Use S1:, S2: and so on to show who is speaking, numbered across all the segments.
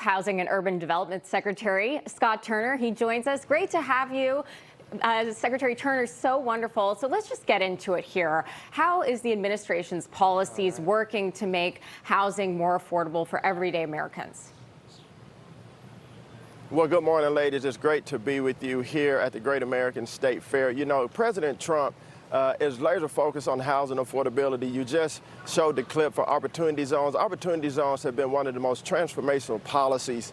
S1: Housing and Urban Development Secretary Scott Turner. He joins us. Great to have you. Secretary Turner, so wonderful. So let's just get into it here. How is the administration's policies working to make housing more affordable for everyday Americans?
S2: Well, good morning, ladies. It's great to be with you here at the Great American State Fair. You know, President Trump is laser focused on housing affordability. You just showed the clip for opportunity zones. Opportunity zones have been one of the most transformational policies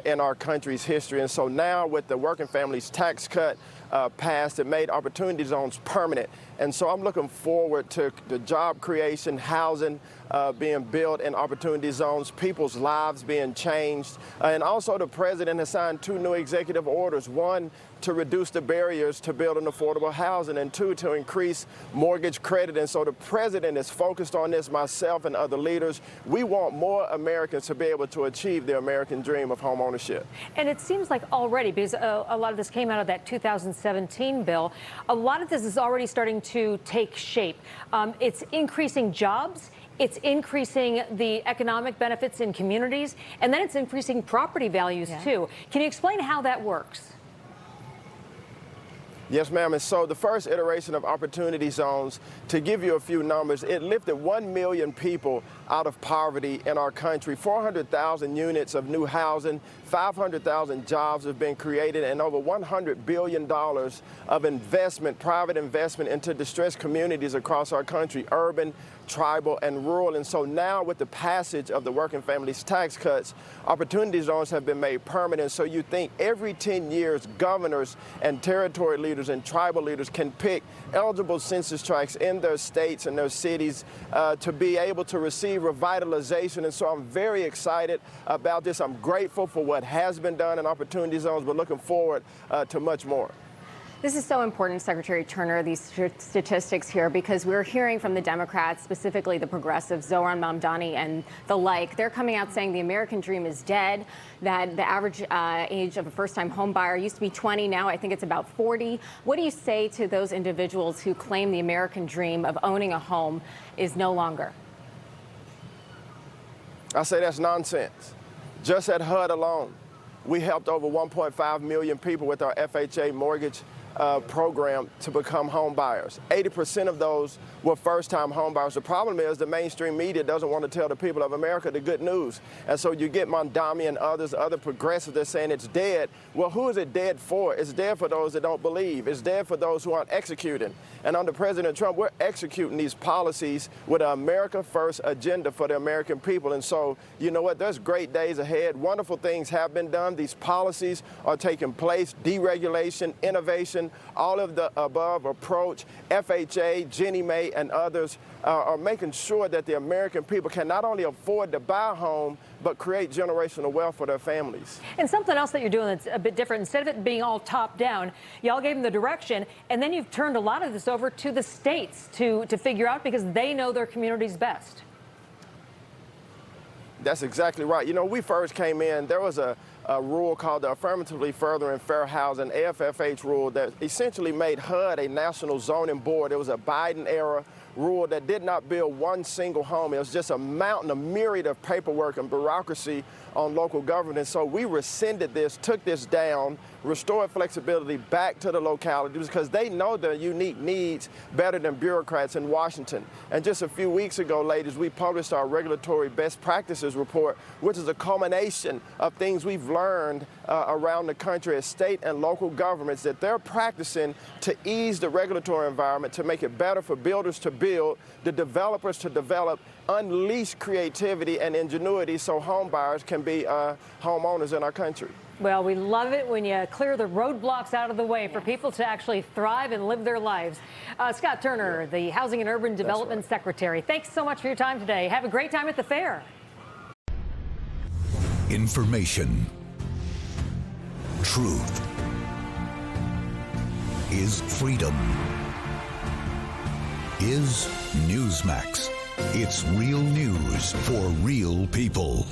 S2: in our country's history. And so now with the working families tax cut passed, it made opportunity zones permanent. And so I'm looking forward to the job creation, housing being built in opportunity zones, people's lives being changed. And also the president has signed 2 new executive orders, one to reduce the barriers to building affordable housing, and 2 to increase mortgage credit. And so the president is focused on this, myself and other leaders. We want more Americans to be able to achieve the American dream of home ownership.
S3: And it seems like already, because a lot of this came out of that 2017 bill, a lot of this is already starting to take shape. It's increasing jobs. It's increasing the economic benefits in communities, and then it's increasing property values, too. Can you explain how that works?
S2: Yes, ma'am. And so the first iteration of opportunity zones, to give you a few numbers, it lifted 1 million people out of poverty in our country. 400,000 units of new housing, 500,000 jobs have been created, and over $100 billion of investment, private investment into distressed communities across our country, urban, tribal, and rural. And so now with the passage of the working families tax cuts, opportunity zones have been made permanent. So you think every 10 years, governors and territory leaders and tribal leaders can pick eligible census tracts in their states and their cities to be able to receive revitalization. And so I'm very excited about this. I'm grateful for what has been done in opportunity zones, but looking forward to much more.
S1: This is so important, Secretary Turner, these statistics here, because we're hearing from the Democrats, specifically the progressives, Zohran Mamdani and the like. They're coming out saying the American dream is dead, that the average age of a first-time home buyer used to be 20, now I think it's about 40. What do you say to those individuals who claim the American dream of owning a home is no longer?
S2: I say that's nonsense. Just at HUD alone, we helped over 1.5 million people with our FHA mortgage program to become home buyers. 80% of those were first-time home buyers. The problem is the mainstream media doesn't want to tell the people of America the good news. And so you get Mamdani and others, other progressives, they're saying it's dead. Well, who is it dead for? It's dead for those that don't believe. It's dead for those who aren't executing. And under President Trump, we're executing these policies with an America First agenda for the American people. And so, you know what, there's great days ahead. Wonderful things have been done. These policies are taking place. Deregulation, innovation, all of the above approach. FHA, Ginnie Mae, and others are making sure that the American people can not only afford to buy a home, but create generational wealth for their families.
S3: And something else that you're doing that's a bit different, instead of it being all top down, y'all gave them the direction, and then you've turned a lot of this over to the states to figure out, because they know their communities best.
S2: That's exactly right. You know, we first came in, there was a rule called the Affirmatively Furthering Fair Housing, AFFH rule, that essentially made HUD a national zoning board. It was a Biden-era rule that did not build one single home. It was just a mountain, a myriad of paperwork and bureaucracy on local government. So we rescinded this, took this down, restored flexibility back to the localities because they know their unique needs better than bureaucrats in Washington. And just a few weeks ago, ladies, we published our regulatory best practices report, which is a culmination of things we've learned around the country as state and local governments that they're practicing to ease the regulatory environment, to make it better for builders to build, the developers to develop, unleash creativity and ingenuity so home buyers can be homeowners in our country.
S3: Well, we love it when you clear the roadblocks out of the way for people to actually thrive and live their lives. Scott Turner, the Housing and Urban Development Secretary, thanks so much for your time today. Have a great time at the fair.
S4: Information. Truth is freedom. Is Newsmax. It's real news for real people.